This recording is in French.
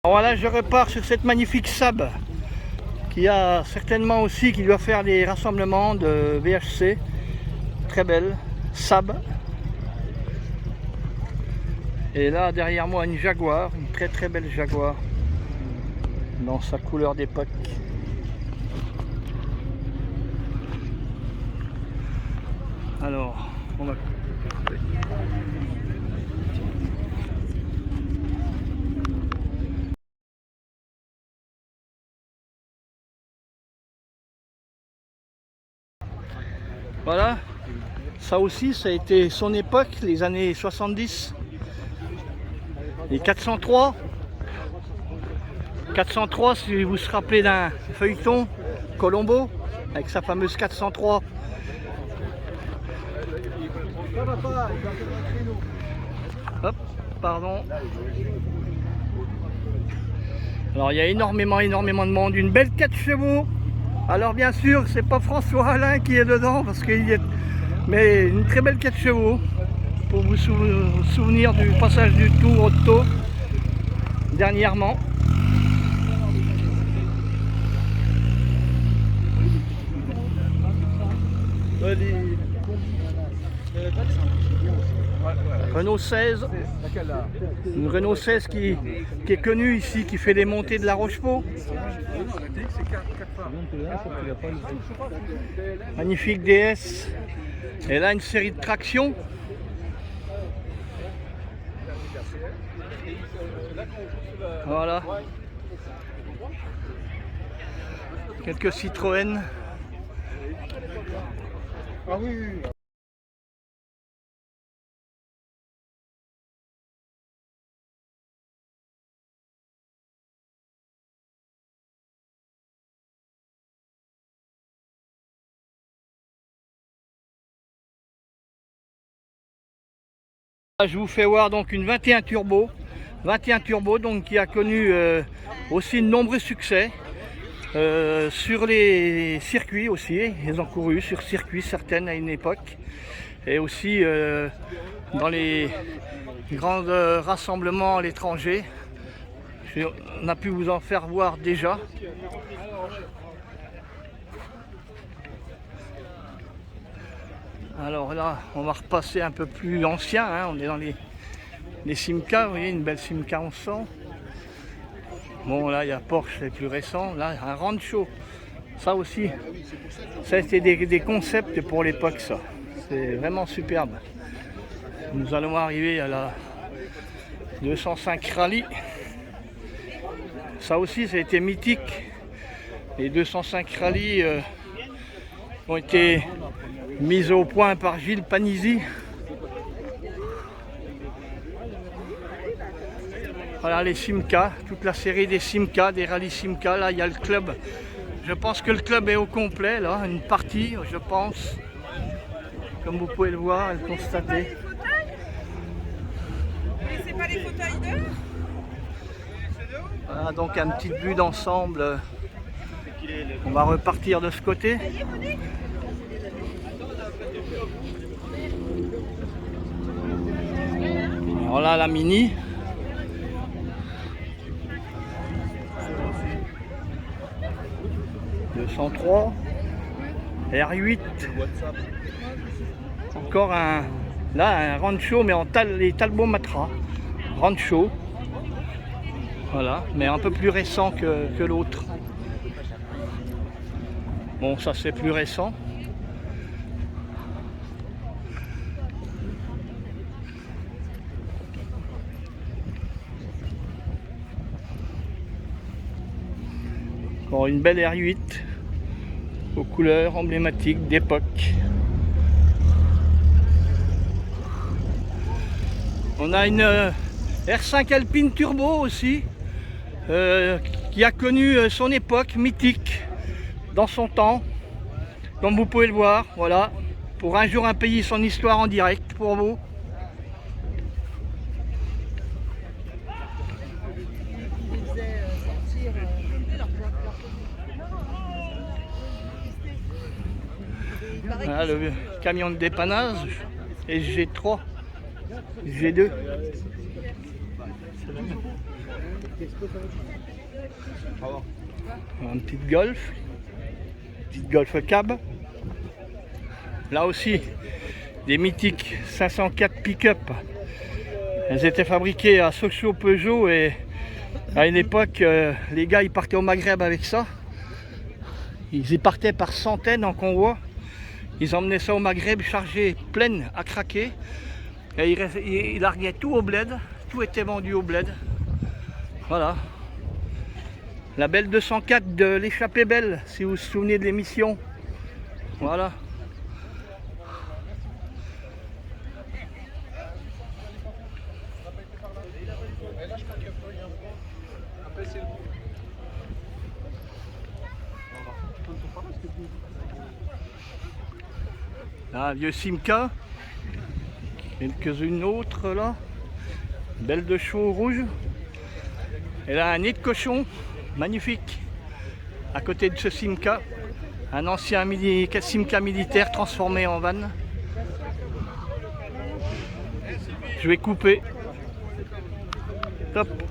Voilà, je repars sur cette magnifique Saab qui a certainement aussi, qui doit faire des rassemblements de VHC. Très belle Saab. Et là derrière moi une Jaguar, une très belle Jaguar dans sa couleur d'époque. Alors on va... Voilà, ça aussi, ça a été son époque, les années 70. Les 403. 403, si vous vous rappelez d'un feuilleton, Colombo, avec sa fameuse 403. Hop, pardon. Alors il y a énormément de monde, une belle 4 chevaux. Alors bien sûr, c'est pas François Alain qui est dedans, parce qu'il est... Mais une très belle 4 chevaux, pour vous souvenir du passage du Tour Auto, dernièrement. Renault 16, une Renault 16 qui est connue ici, qui fait les montées de la Rochefort. Magnifique DS. Et là une série de traction. Voilà. Quelques Citroën. Ah oui. Je vous fais voir donc une 21 Turbo, donc qui a connu aussi de nombreux succès sur les circuits aussi. Ils ont couru sur circuits certaines à une époque, et aussi dans les grands rassemblements à l'étranger. On a pu vous en faire voir déjà. Alors là, on va repasser un peu plus ancien, hein. On est dans les Simca, vous voyez, une belle Simca 1100. Bon, là, il y a Porsche, les plus récents. Là, un Rancho. Ça aussi, ça a été des concepts pour l'époque, ça. C'est vraiment superbe. Nous allons arriver à la 205 Rallye. Ça aussi, ça a été mythique. Les 205 Rallye ont été mise au point par Gilles Panizzi. Voilà les Simca, toute la série des Simca, des rallyes Simca. Là il y a le club. Je pense que le club est au complet là, une partie je pense. Comme vous pouvez le voir, le constater. Mais c'est pas les fauteuils d'eux? Voilà donc un petit vue d'ensemble. On va repartir de ce côté. Alors là, la Mini. R203. R8. Encore un... Là, un Rancho, mais en les Talbot Matra. Rancho. Voilà, mais un peu plus récent que l'autre. Bon, ça c'est plus récent. Encore une belle R8 aux couleurs emblématiques d'époque. On a une R5 Alpine Turbo aussi qui a connu son époque mythique dans son temps, comme vous pouvez le voir. Voilà, pour un jour un pays, son histoire en direct pour vous. Voilà le camion de dépannage SG3, G2. Une petite Golf cab. Là aussi, des mythiques 504 pick-up. Elles étaient fabriquées à Sochaux Peugeot et à une époque, les gars ils partaient au Maghreb avec ça. Ils y partaient par centaines en convoi. Ils emmenaient ça au Maghreb chargé, pleine à craquer. Et ils larguaient tout au bled. Tout était vendu au bled. Voilà. La belle 204 de l'échappée belle, si vous vous souvenez de l'émission. Voilà. Là, un vieux Simca. Quelques-unes autres là. Belle de chevaux rouge. Et là, un nid de cochon. Magnifique. À côté de ce Simca. Un ancien Simca militaire transformé en van. Je vais couper. Top.